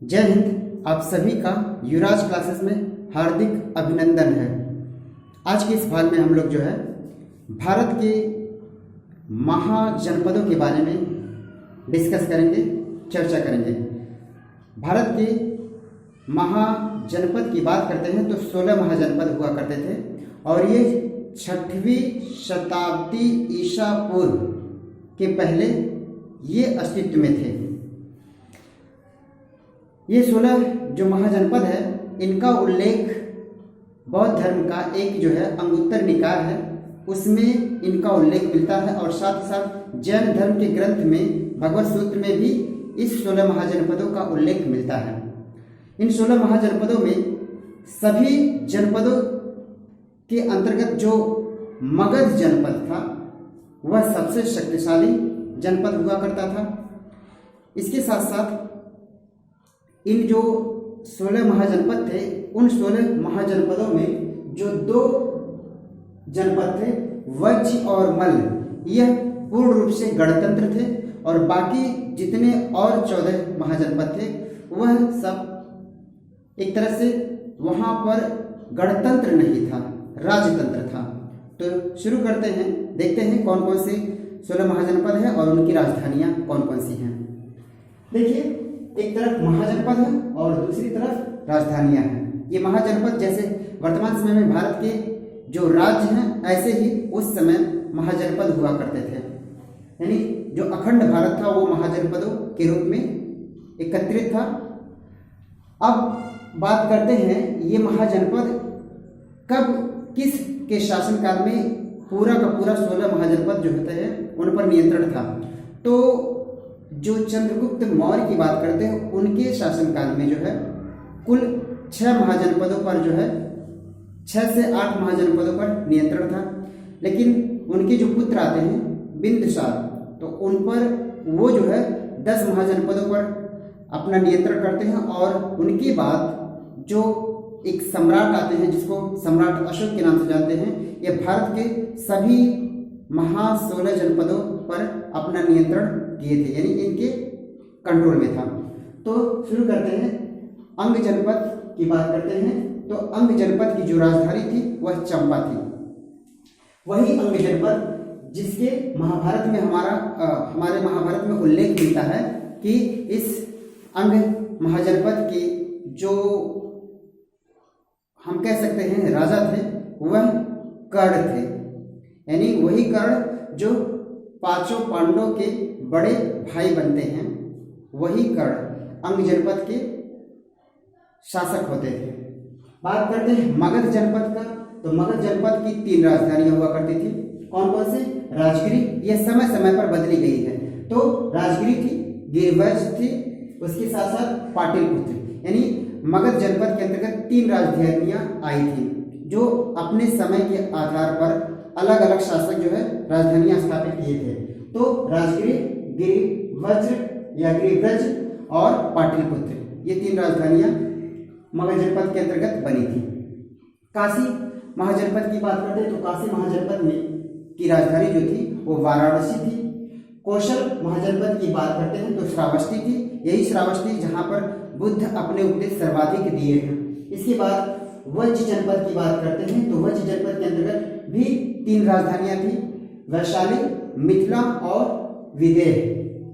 जय हिंद। आप सभी का युवराज क्लासेस में हार्दिक अभिनंदन है। आज के इस भाग में हम लोग जो है भारत के महाजनपदों के बारे में डिस्कस करेंगे, चर्चा करेंगे। भारत के महाजनपद की बात करते हैं तो 16 महाजनपद हुआ करते थे और ये 6वीं शताब्दी ईसा पूर्व के पहले ये अस्तित्व में थे। ये 16 जो महाजनपद है इनका उल्लेख बौद्ध धर्म का एक जो है अंगुत्तर निकाय है उसमें इनका उल्लेख मिलता है और साथ ही साथ जैन धर्म के ग्रंथ में भगवत सूत्र में भी इस 16 महाजनपदों का उल्लेख मिलता है। इन 16 महाजनपदों में सभी जनपदों के अंतर्गत जो मगध जनपद था वह सबसे शक्तिशाली जनपद हुआ करता था। इसके साथ साथ इन जो 16 महाजनपद थे उन 16 महाजनपदों में जो 2 जनपद थे वज्र और मल्ल, यह पूर्ण रूप से गणतंत्र थे और बाकी जितने और 14 महाजनपद थे वह सब एक तरह से वहाँ पर गणतंत्र नहीं था, राजतंत्र था। तो शुरू करते हैं, देखते हैं कौन कौन से 16 महाजनपद हैं और उनकी राजधानियाँ कौन कौन सी हैं। देखिए, एक तरफ महाजनपद है और दूसरी तरफ राजधानियां हैं। ये महाजनपद जैसे वर्तमान समय में भारत के जो राज्य हैं ऐसे ही उस समय महाजनपद हुआ करते थे, यानी जो अखंड भारत था वो महाजनपदों के रूप में एकत्रित था। अब बात करते हैं ये महाजनपद कब किस के शासनकाल में पूरा का पूरा 16 महाजनपद जो होते हैं उन पर नियंत्रण था। तो जो चंद्रगुप्त मौर्य की बात करते हैं उनके शासनकाल में जो है कुल 6 महाजनपदों पर जो है 6 से 8 महाजनपदों पर नियंत्रण था। लेकिन उनके जो पुत्र आते हैं बिंदुसार, तो उन पर वो जो है 10 महाजनपदों पर अपना नियंत्रण करते हैं और उनके बाद जो एक सम्राट आते हैं जिसको सम्राट अशोक के नाम से जानते हैं, ये भारत के सभी 16 जनपदों पर अपना नियंत्रण किए थे, यानी इनके कंट्रोल में था। तो शुरू करते हैं, अंग जनपद की बात करते हैं। तो अंग जनपद की जो राजधानी थी वह चंपा थी। वही अंग जनपद जिसके महाभारत में हमारे महाभारत में उल्लेख मिलता है कि इस अंग महाजनपद के जो हम कह सकते हैं राजा थे वह कर्ण थे, यानी वही कर्ण जो 5 पांडवों के बड़े भाई बनते हैं, वही कर्ण अंग जनपद के शासक होते थे। बात करते हैं मगध जनपद का, तो मगध जनपद की 3 राजधानियां हुआ करती थी। कौन कौन सी? राजगिरी, यह समय समय पर बदली गई है। तो राजगिरी थी, गिरिवज थी, उसके साथ साथ पाटलिपुत्र, यानी मगध जनपद के अंतर्गत 3 राजधानियां आई थी जो अपने समय के आधार पर अलग अलग शासक जो है राजधानियां स्थापित किए थे। तो राजगिरी, गिरिवज्र या गिरिव्रज और पाटलिपुत्र, ये 3 राजधानियां मगध जनपद के अंतर्गत बनी थी। काशी महाजनपद की बात करते हैं तो काशी महाजनपद में की राजधानी जो थी वो वाराणसी थी। कौशल महाजनपद की बात करते हैं तो श्रावस्ती थी, यही श्रावस्ती जहां पर बुद्ध अपने उपदेश सर्वाधिक दिए हैं। इसके बाद वज्र जनपद की बात करते हैं तो वज्र जनपद के अंतर्गत भी 3 राजधानियां थी, वैशाली, मिथिला और विदेह,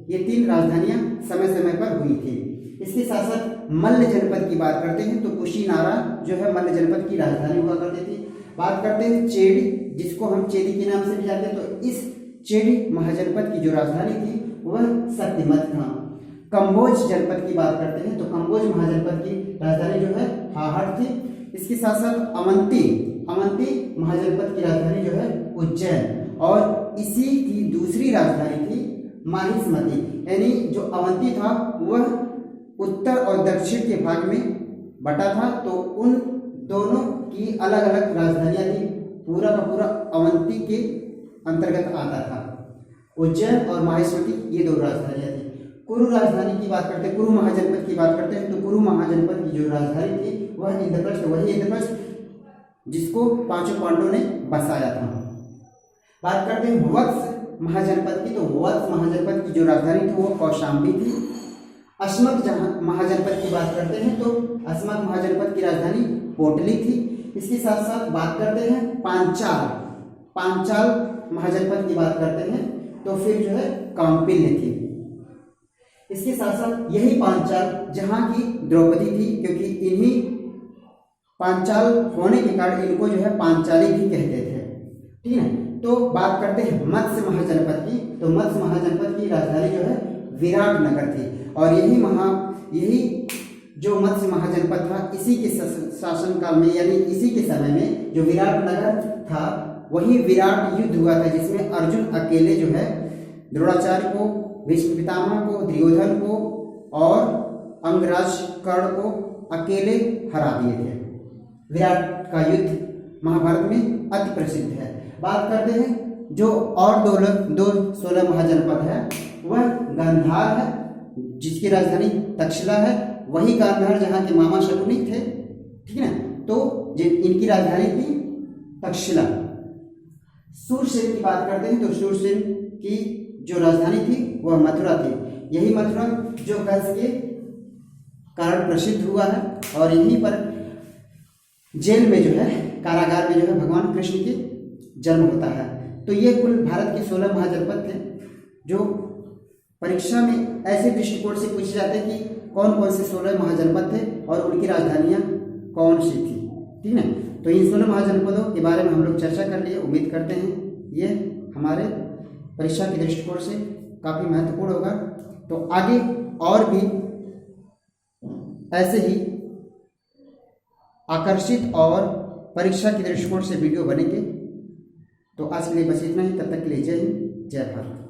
ये 3 राजधानियां समय समय पर हुई थी। इसके साथ साथ मल्ल जनपद की बात करते हैं तो कुशीनारा जो है मल्ल जनपद की राजधानी हुआ करती थी। बात करते हैं चेडी, जिसको हम चेदी के नाम से भी जानते हैं, तो इस चेडी महाजनपद की जो राजधानी थी वह सत्यमत था। कंबोज जनपद की बात करते हैं तो कंबोज महाजनपद की राजधानी जो है हाहड़ थी। इसके साथ साथ अवंती महाजनपद की राजधानी जो है उज्जैन और इसी की दूसरी राजधानी थी माहिष्मती, यानी जो अवंती था वह उत्तर और दक्षिण के भाग में बटा था, तो उन दोनों की अलग अलग राजधानियां थी। पूरा का पूरा अवंती के अंतर्गत आता था। उज्जैन और माहिष्मती ये 2 राजधानियां थी। कुरु राजधानी की बात करते हैं, कुरु महाजनपद की बात करते हैं तो कुरु महाजनपद की जो राजधानी थी वह इंद्रप्रस्थ, वही इंद्रप्रस्थ जिसको 5 पांडवों ने बसाया था। बात करते हैं वत्स महाजनपद की, तो वत्स महाजनपद की जो राजधानी थी वो कौशाम्बी थी। अश्मक महाजनपद की बात करते हैं तो अस्मक महाजनपद की राजधानी पोटली थी। इसके साथ साथ बात करते हैं पांचाल महाजनपद की बात करते हैं तो फिर जो है कांपिल्य थी। इसके साथ साथ यही पांचाल जहां की द्रौपदी थी, क्योंकि इन्हीं पांचाल होने के कारण इनको जो है पांचाली भी कहते थे। ठीक है, तो बात करते हैं मत्स्य महाजनपद की। तो मत्स्य महाजनपद की राजधानी जो है विराटनगर थी और यही जो मत्स्य महाजनपद था इसी के शासन काल में, यानी इसी के समय में जो विराटनगर था वही विराट युद्ध हुआ था, जिसमें अर्जुन अकेले जो है द्रोणाचार्य को, भीष्म पितामह को, दुर्योधन को और अंगराज कर्ण को अकेले हरा दिए थे। विराट का युद्ध महाभारत में अति प्रसिद्ध है। बात करते हैं जो और दो 16 महाजनपद है वह गांधार है, जिसकी राजधानी तक्षशिला है। वही गांधार जहाँ के मामा शकुनी थे, ठीक है ना, तो इनकी राजधानी थी तक्षशिला। शूरसेन की बात करते हैं तो शूरसेन की जो राजधानी थी वह मथुरा थी। यही मथुरा जो कंस के कारण प्रसिद्ध हुआ है और यहीं पर जेल में जो है, कारागार में जो है भगवान कृष्ण की जन्म होता है। तो ये कुल भारत के 16 महाजनपद थे जो परीक्षा में ऐसे दृष्टिकोण से पूछे जाते हैं कि कौन कौन से 16 महाजनपद थे और उनकी राजधानियाँ कौन सी थी। ठीक है, तो इन 16 महाजनपदों के बारे में हम लोग चर्चा कर लिए। उम्मीद करते हैं ये हमारे परीक्षा के दृष्टिकोण से काफ़ी महत्वपूर्ण होगा। तो आगे और भी ऐसे ही आकर्षित और परीक्षा के दृष्टिकोण से वीडियो बनेंगे। तो आज के लिए बस इतना ही। तब तक के लिए जय हिंद, जय भारत।